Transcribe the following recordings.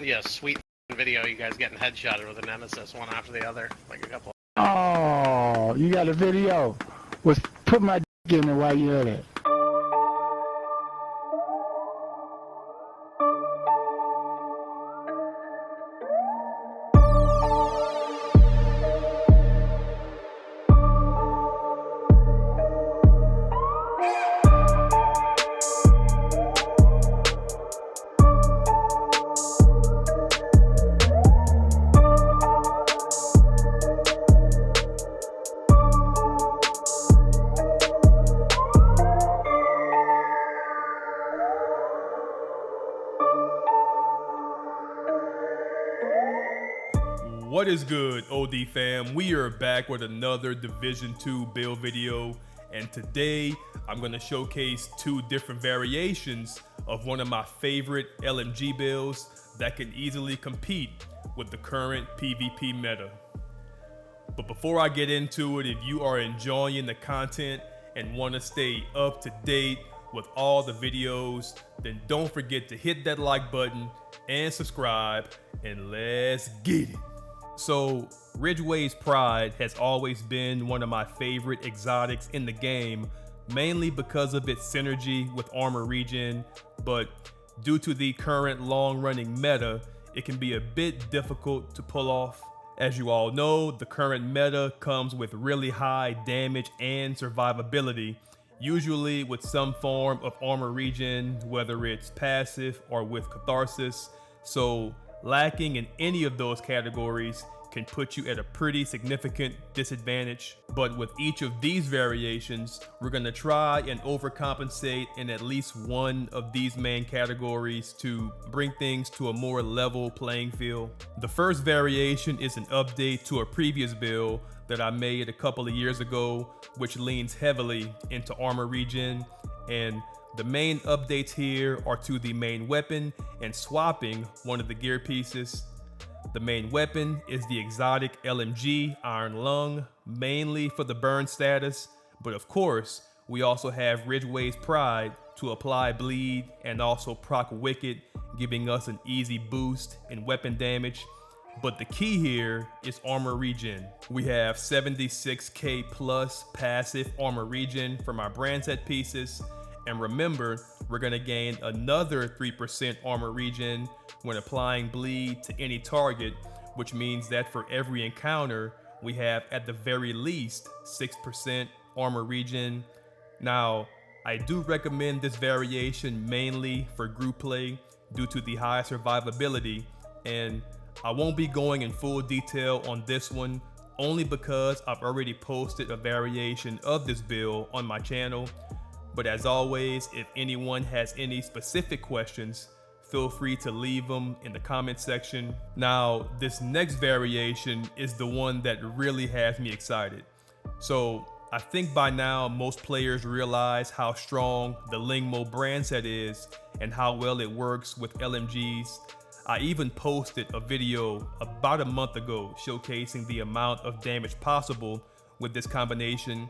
Yeah, sweet video. You guys getting headshotted with a nemesis one after the other, like a couple. Oh, you got a video? Was put my dick in it while you heard it. What is good, OD fam? We are back with another Division 2 build video, and today I'm going to showcase two different variations of one of my favorite LMG builds that can easily compete with the current PvP meta. But before I get into it, if you are enjoying the content and want to stay up to date with all the videos, then don't forget to hit that like button and subscribe, and let's get it. So, Ridgeway's Pride has always been one of my favorite exotics in the game, mainly because of its synergy with armor regen, but due to the current long-running meta, it can be a bit difficult to pull off. As you all know, the current meta comes with really high damage and survivability, usually with some form of armor regen, whether it's passive or with catharsis, so lacking in any of those categories can put you at a pretty significant disadvantage. But with each of these variations, we're gonna try and overcompensate in at least one of these main categories to bring things to a more level playing field. The first variation is an update to a previous build that I made a couple of years ago, which leans heavily into armor regen, and the main updates here are to the main weapon and swapping one of the gear pieces. The main weapon is the exotic LMG Iron Lung, mainly for the burn status, but of course, we also have Ridgeway's Pride to apply bleed and also proc Wicked, giving us an easy boost in weapon damage. But the key here is armor regen. We have 76k plus passive armor regen from our brand set pieces. And remember, we're gonna gain another 3% armor regen when applying bleed to any target, which means that for every encounter, we have at the very least 6% armor regen. Now, I do recommend this variation mainly for group play due to the high survivability, and I won't be going in full detail on this one, only because I've already posted a variation of this build on my channel. But as always, if anyone has any specific questions, feel free to leave them in the comment section. Now, this next variation is the one that really has me excited. So I think by now most players realize how strong the Lingmo brand set is and how well it works with LMGs. I even posted a video about a month ago showcasing the amount of damage possible with this combination.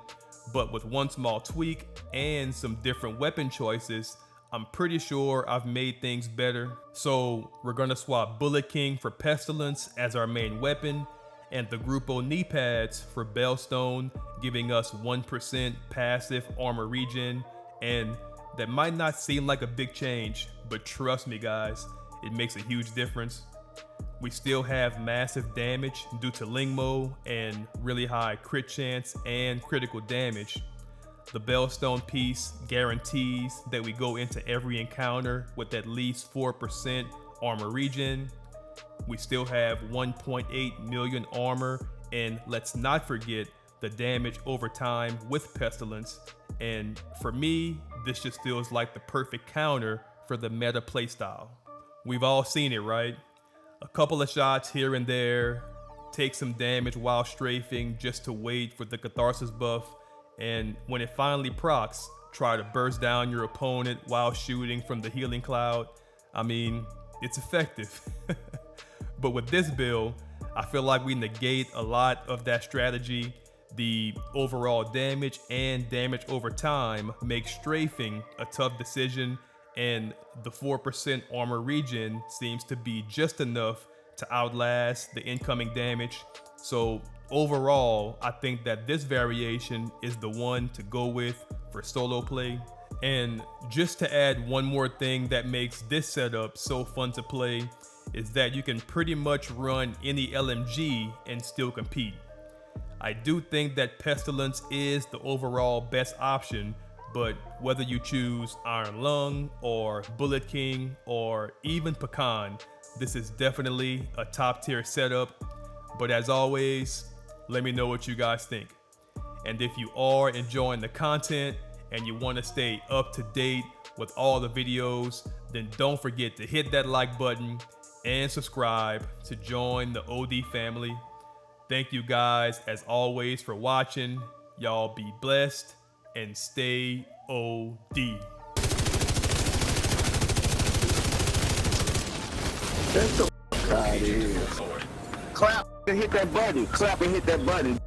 But with one small tweak and some different weapon choices, I'm pretty sure I've made things better. So we're gonna swap Bullet King for Pestilence as our main weapon, and the Grupo knee pads for Bellstone, giving us 1% passive armor regen. And that might not seem like a big change, but trust me guys, it makes a huge difference. We still have massive damage due to Lingmo and really high crit chance and critical damage. The Bellstone piece guarantees that we go into every encounter with at least 4% armor regen. We still have 1.8 million armor, and let's not forget the damage over time with Pestilence. And for me, this just feels like the perfect counter for the meta playstyle. We've all seen it, right? A couple of shots here and there, take some damage while strafing just to wait for the catharsis buff, and when it finally procs, try to burst down your opponent while shooting from the healing cloud. I mean, it's effective. But with this build, I feel like we negate a lot of that strategy. The overall damage and damage over time makes strafing a tough decision, and the 4% armor regen seems to be just enough to outlast the incoming damage. So overall, I think that this variation is the one to go with for solo play. And just to add one more thing that makes this setup so fun to play is that you can pretty much run any LMG and still compete. I do think that Pestilence is the overall best option, but whether you choose Iron Lung or Bullet King or even Pecan, this is definitely a top tier setup. But as always, let me know what you guys think. And if you are enjoying the content and you want to stay up to date with all the videos, then don't forget to hit that like button and subscribe to join the OD family. Thank you guys as always for watching. Y'all be blessed and stay OD. Get the f out of here. Clap and hit that button. Clap and hit that button.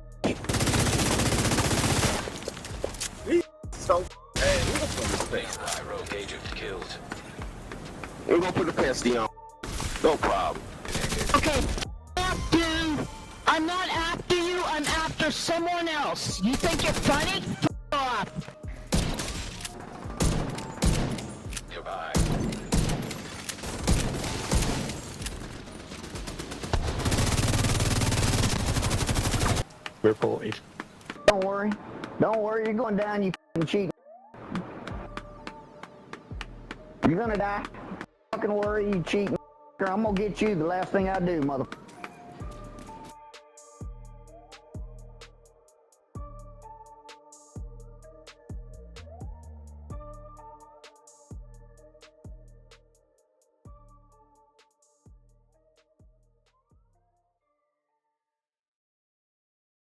So, hey, we got some space. Rogue agent killed. We're gonna put the pesty on. No problem. Okay, dude. I'm not after you. I'm after someone else. You think you're funny? F off. Goodbye. We're boys. Don't worry. Don't worry, you're going down, you f***ing cheat. You're gonna die. Fucking worry, you cheating. I'm gonna get you the last thing I do, mother.